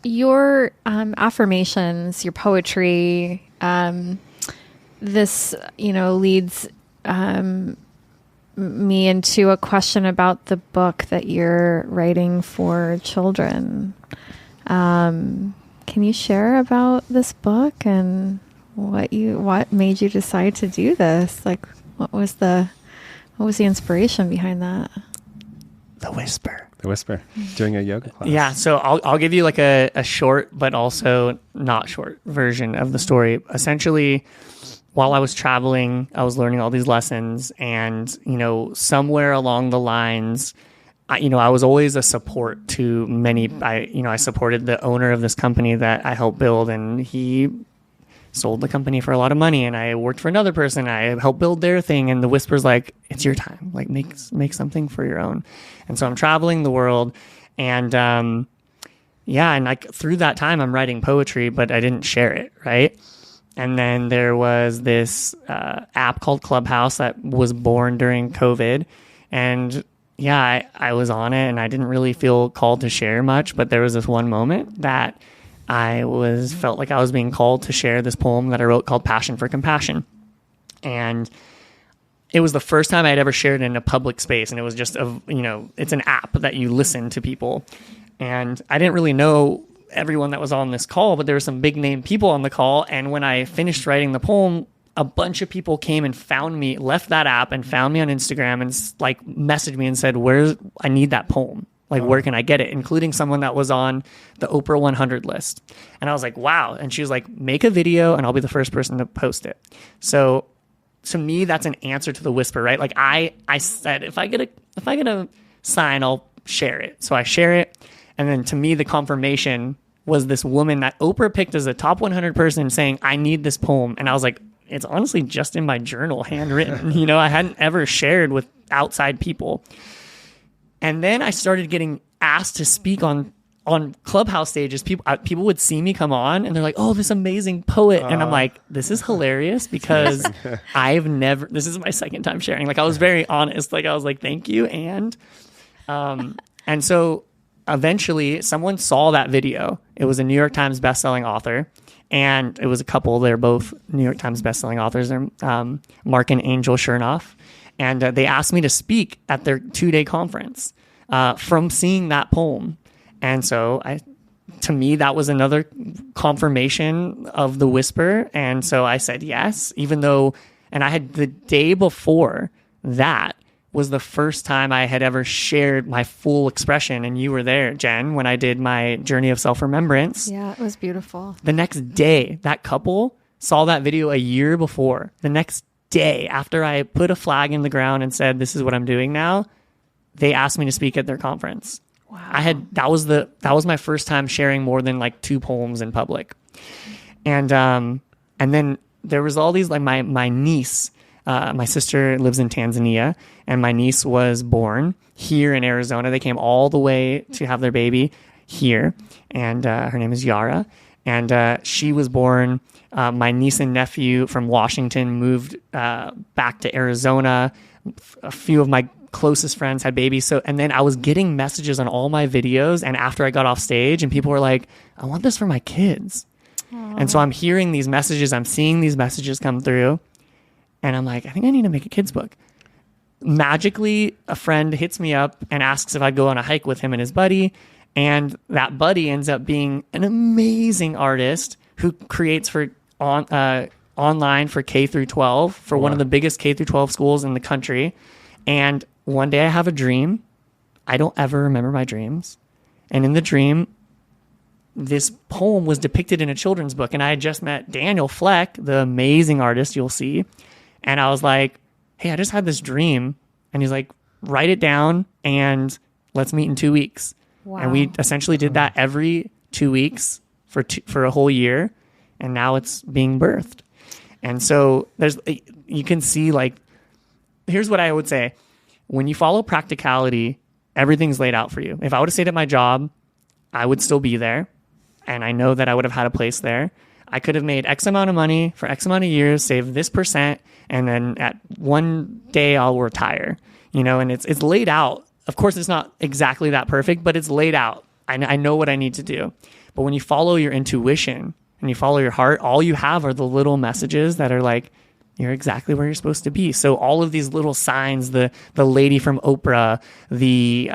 your affirmations, your poetry, this, leads me into a question about the book that you're writing for children. Can you share about this book and what made you decide to do this? Like, what was the inspiration behind that? The Whisper. The Whisper. Doing a yoga class. Yeah, so I'll give you like a short but also not short version of the story. Essentially, while I was traveling, I was learning all these lessons, and somewhere along the lines, I was always a support to many. I supported the owner of this company that I helped build, and he sold the company for a lot of money, and I worked for another person. I helped build their thing, and the Whisper's like, it's your time. Like, make something for your own. And so I'm traveling the world, and and like through that time, I'm writing poetry, but I didn't share it, right? And then there was this app called Clubhouse that was born during COVID, and I was on it, and I didn't really feel called to share much, but there was this one moment that I felt like I was being called to share this poem that I wrote called Passion for Compassion. And it was the first time I had ever shared it in a public space. And it was just, it's an app that you listen to people. And I didn't really know everyone that was on this call, but there were some big name people on the call. And when I finished writing the poem, a bunch of people came and found me, left that app and found me on Instagram and like messaged me and said, I need that poem. Like, where can I get it? Including someone that was on the Oprah 100 list. And I was like, wow. And she was like, make a video and I'll be the first person to post it. So to me, that's an answer to the Whisper, right? Like I said, if I get a sign, I'll share it. So I share it. And then to me, the confirmation was this woman that Oprah picked as a top 100 person saying, I need this poem. And I was like, it's honestly just in my journal, handwritten. I hadn't ever shared with outside people. And then I started getting asked to speak on Clubhouse stages. People would see me come on and they're like, oh, this amazing poet. And I'm like, this is hilarious because this is my second time sharing. Like, I was very honest. Like, I was like, thank you. And so eventually someone saw that video. It was a New York Times bestselling author. And it was a couple. They're both New York Times bestselling authors. They're Mark and Angel Chernoff. And they asked me to speak at their 2-day conference from seeing that poem. And so to me, that was another confirmation of the Whisper. And so I said yes, even though, and I had the day before that was the first time I had ever shared my full expression. And you were there, Jen, when I did my journey of self-remembrance. Yeah, it was beautiful. The next day, that couple saw that video a year before. The next day after I put a flag in the ground and said, this is what I'm doing now, they asked me to speak at their conference. Wow. That was my first time sharing more than like 2 poems in public. And then there was all these, like my niece, my sister lives in Tanzania, and my niece was born here in Arizona. They came all the way to have their baby here, and her name is Yara. And she was born. My niece and nephew from Washington moved back to Arizona. A few of my closest friends had babies. And then I was getting messages on all my videos. And after I got off stage, and people were like, I want this for my kids. Aww. And so I'm hearing these messages. I'm seeing these messages come through. And I'm like, I think I need to make a kid's book. Magically, a friend hits me up and asks if I'd go on a hike with him and his buddy. And that buddy ends up being an amazing artist who creates for online for K through 12 for one of the biggest K through 12 schools in the country. And one day I have a dream. I don't ever remember my dreams. And in the dream, this poem was depicted in a children's book. And I had just met Daniel Fleck, the amazing artist you'll see. And I was like, hey, I just had this dream. And he's like, write it down and let's meet in 2 weeks. Wow. And we essentially did that every 2 weeks for a whole year. And now it's being birthed. And so you can see, like, here's what I would say. When you follow practicality, everything's laid out for you. If I would have stayed at my job, I would still be there. And I know that I would have had a place there. I could have made X amount of money for X amount of years, saved this %, and then at one day I'll retire. And it's laid out. Of course, it's not exactly that perfect, but it's laid out. I know what I need to do. But when you follow your intuition and you follow your heart, all you have are the little messages that are like, you're exactly where you're supposed to be. So all of these little signs, the lady from Oprah, the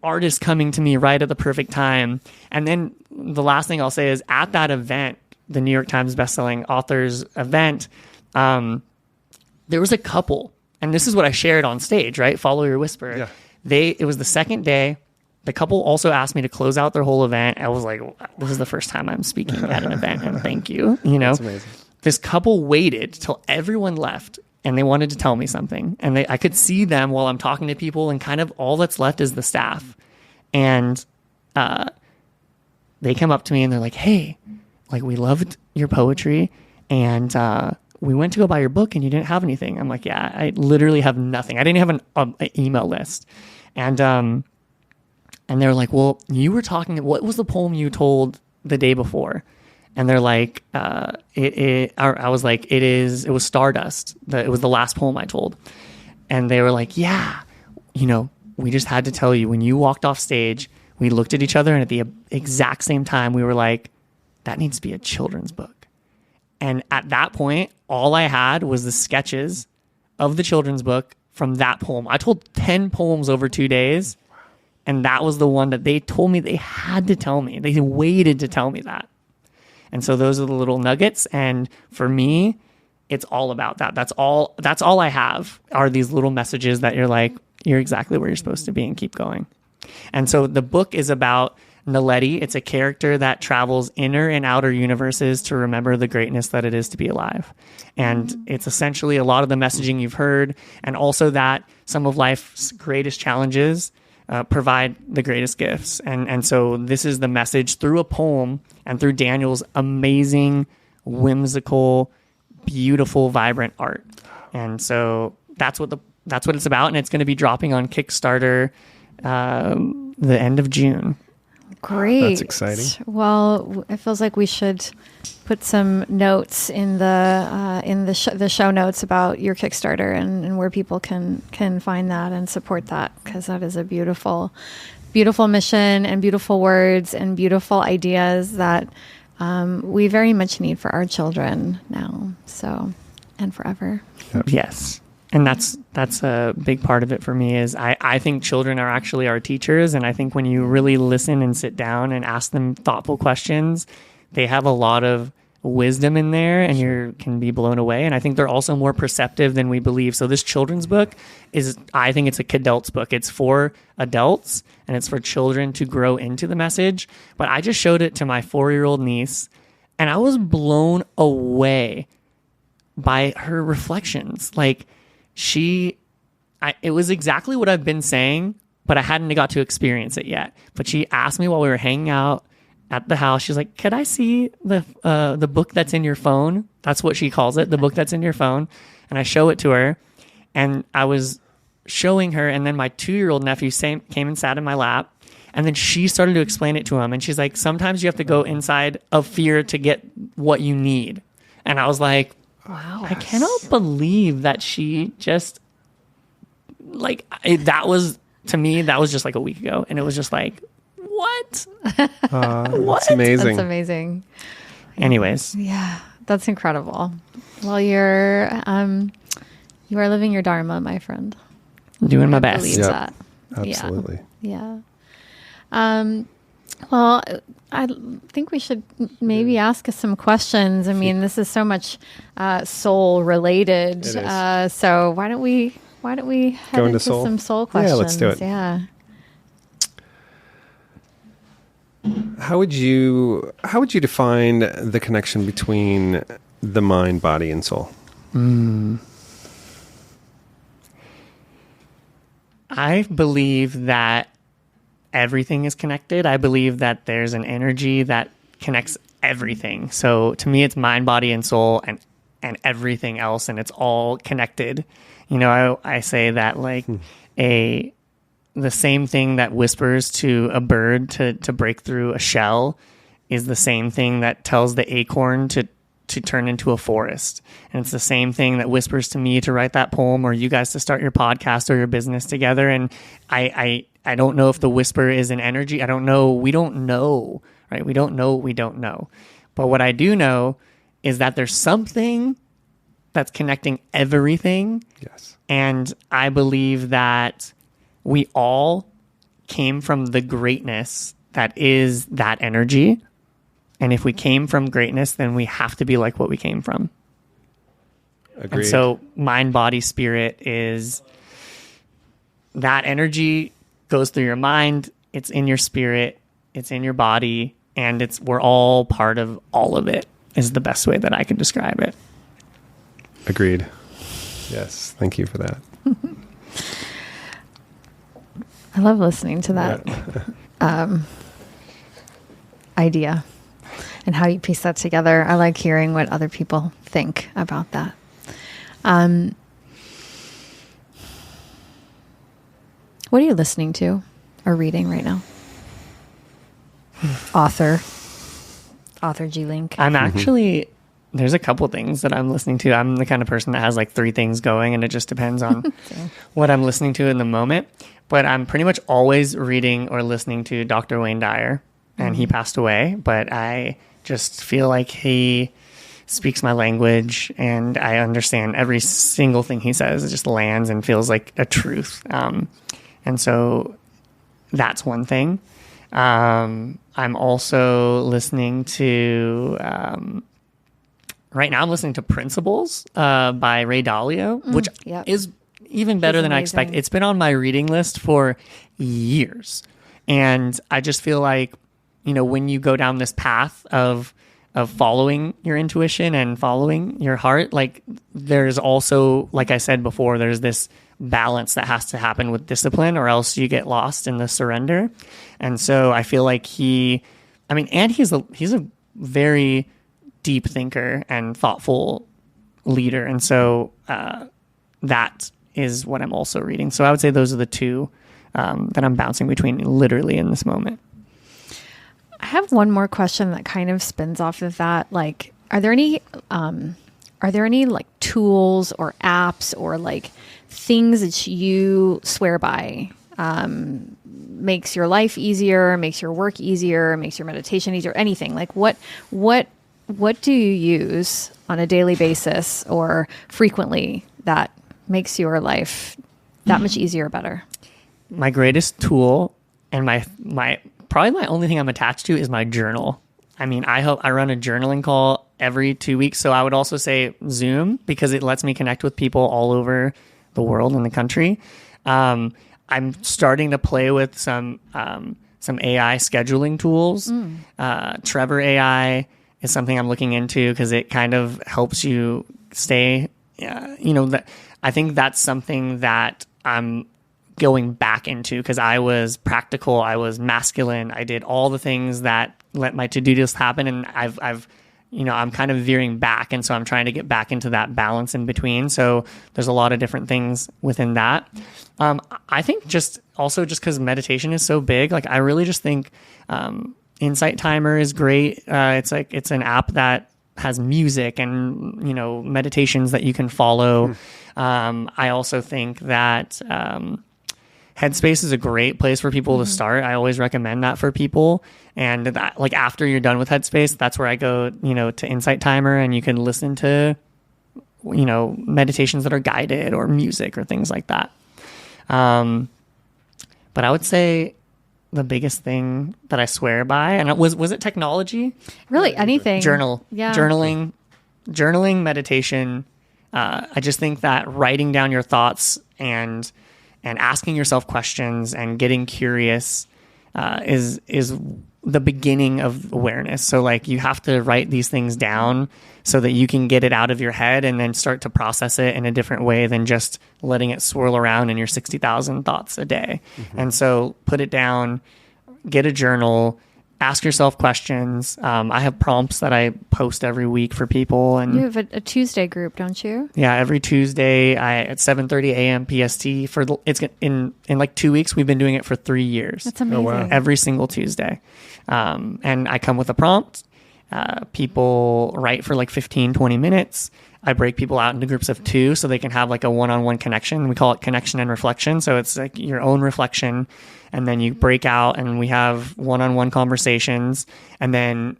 artist coming to me right at the perfect time. And then the last thing I'll say is at that event, the New York Times bestselling authors event, there was a couple, and this is what I shared on stage, right? Follow your whisper. Yeah. It was the second day. The couple also asked me to close out their whole event. I was like, this is the first time I'm speaking at an event, and thank you. That's amazing. This couple waited till everyone left, and they wanted to tell me something. And I could see them while I'm talking to people, and kind of all that's left is the staff. And they come up to me and they're like, hey, like, we loved your poetry, and we went to go buy your book and you didn't have anything. I'm like, yeah, I literally have nothing. I didn't have an email list. And they're like, well, you were talking, what was the poem you told the day before? And they're like, I was like, it was Stardust. It was the last poem I told. And they were like, yeah, we just had to tell you, when you walked off stage, we looked at each other, and at the exact same time, we were like, that needs to be a children's book. And at that point, all I had was the sketches of the children's book from that poem. I told 10 poems over 2 days, and that was the one that they told me they had to tell me. They waited to tell me that. And so those are the little nuggets. And for me, it's all about that. That's all I have, are these little messages that you're like, you're exactly where you're supposed to be, and keep going. And so the book is about Naledi. It's a character that travels inner and outer universes to remember the greatness that it is to be alive. And it's essentially a lot of the messaging you've heard, and also that some of life's greatest challenges provide the greatest gifts. And so this is the message through a poem and through Daniel's amazing, whimsical, beautiful, vibrant art. And so that's what it's about. And it's going to be dropping on Kickstarter the end of June. Great. That's exciting. Well, it feels like we should put some notes in the show notes about your Kickstarter and where people can find that and support that, because that is a beautiful, beautiful mission and beautiful words and beautiful ideas that we very much need for our children now, so, and forever. Yep. Yes. And that's a big part of it for me. Is I think children are actually our teachers. And I think when you really listen and sit down and ask them thoughtful questions, they have a lot of wisdom in there, and you can be blown away. And I think they're also more perceptive than we believe. So this children's book I think it's a kidult's book. It's for adults, and it's for children to grow into the message. But I just showed it to my 4-year-old niece, and I was blown away by her reflections. Like, it was exactly what I've been saying, but I hadn't got to experience it yet. But she asked me while we were hanging out at the house, she's like, could I see the book that's in your phone? That's what she calls it, the book that's in your phone. And I show it to her, and I was showing her, and then my 2-year-old nephew came and sat in my lap, and then she started to explain it to him. And she's like, sometimes you have to go inside of fear to get what you need. And I was like, wow, I cannot believe that she just, like, that was, to me, that was just like a week ago. And it was just like, what? What? That's amazing. That's amazing. Anyways. Yeah, that's incredible. Well, you are living your dharma, my friend. Doing my I best. believe Yep. that. Absolutely. Yeah. Well, I think we should maybe ask us some questions. I mean, this is so much soul related. It is. So why don't we head Go into into soul? some soul questions? Yeah, let's do it. Yeah. How would you define the connection between the mind, body, and soul? I believe that everything is connected. I believe that there's an energy that connects everything. So to me, it's mind, body, and soul, and everything else, and it's all connected. I say that like the same thing that whispers to a bird to break through a shell is the same thing that tells the acorn to turn into a forest. And it's the same thing that whispers to me to write that poem, or you guys to start your podcast or your business together. And I I don't know if the whisper is an energy. I don't know. We don't know, right? We don't know what we don't know. But what I do know is that there's something that's connecting everything. Yes. And I believe that we all came from the greatness that is that energy. And if we came from greatness, then we have to be like what we came from. Agreed. And so mind, body, spirit is that energy goes through your mind. It's in your spirit. It's in your body. And we're all part of all of it is the best way that I can describe it. Agreed. Yes. Thank you for that. I love listening to that idea and how you piece that together. I like hearing what other people think about that. What are you listening to or reading right now? Author G Link. I'm actually, there's a couple things that I'm listening to. I'm the kind of person that has like 3 things going, and it just depends on what I'm listening to in the moment. But I'm pretty much always reading or listening to Dr. Wayne Dyer, and he passed away. But I just feel like he speaks my language, and I understand every single thing he says. It just lands and feels like a truth. And so that's one thing. I'm also listening to, right now I'm listening to Principles by Ray Dalio, which is even better than I expect. It's been on my reading list for years. And I just feel like, when you go down this path of following your intuition and following your heart, like there's also, like I said before, there's this balance that has to happen with discipline, or else you get lost in the surrender. And so I feel like he's a very deep thinker and thoughtful leader. And so that is what I'm also reading. So I would say those are the 2 that I'm bouncing between literally in this moment. I have one more question that kind of spins off of that. Like, are there any like tools or apps or like things that you swear by, makes your life easier, makes your work easier, makes your meditation easier, anything? Like what do you use on a daily basis or frequently that makes your life that much easier or better? My greatest tool and my probably my only thing I'm attached to is my journal. I mean, I run a journaling call every 2 weeks. So I would also say Zoom, because it lets me connect with people all over the world and the country. I'm starting to play with some AI scheduling tools. Trevor AI is something I'm looking into because it kind of helps you stay, I think that's something that I'm going back into, because I was practical, I was masculine, I did all the things that let my to-do list happen, and I'm kind of veering back, and so I'm trying to get back into that balance in between. So there's a lot of different things within that. I think just because meditation is so big, like I really just think Insight Timer is great. It's an app that has music and meditations that you can follow. I also think that Headspace is a great place for people to start. I always recommend that for people. And that, like after you're done with Headspace, that's where I go, to Insight Timer, and you can listen to, meditations that are guided or music or things like that. But I would say the biggest thing that I swear by, and was it technology? Really, anything. Journaling, meditation. I just think that writing down your thoughts and asking yourself questions and getting curious is the beginning of awareness. So like you have to write these things down so that you can get it out of your head and then start to process it in a different way than just letting it swirl around in your 60,000 thoughts a day. And so put it down, get a journal, ask yourself questions. I have prompts that I post every week for people. And you have a Tuesday group, don't you? Yeah, every Tuesday at 7:30 a.m. PST. It's in like 2 weeks. We've been doing it for 3 years. That's amazing. Oh, wow. Every single Tuesday. And I come with a prompt. People write for like 15, 20 minutes. I break people out into groups of 2 so they can have like a one-on-one connection. We call it connection and reflection. So it's like your own reflection, and then you break out and we have one-on-one conversations, and then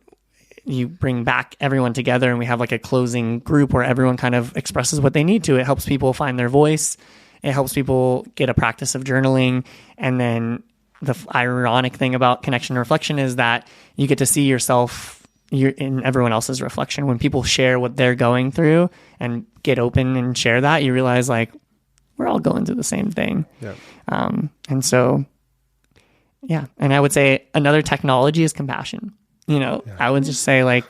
you bring back everyone together and we have like a closing group where everyone kind of expresses what they need to. It helps people find their voice. It helps people get a practice of journaling. And then the ironic thing about connection and reflection is that you get to see yourself in everyone else's reflection. When people share what they're going through and get open and share that, you realize like we're all going through the same thing. Yeah. And so, yeah. And I would say another technology is compassion. I would just say like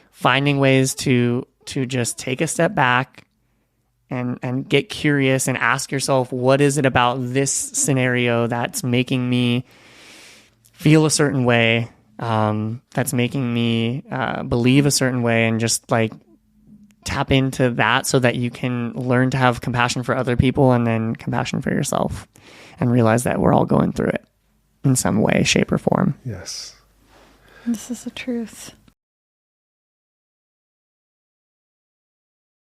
finding ways to just take a step back and get curious and ask yourself, what is it about this scenario that's making me feel a certain way, that's making me believe a certain way, and just like tap into that so that you can learn to have compassion for other people and then compassion for yourself, and realize that we're all going through it in some way, shape, or form. Yes. This is the truth.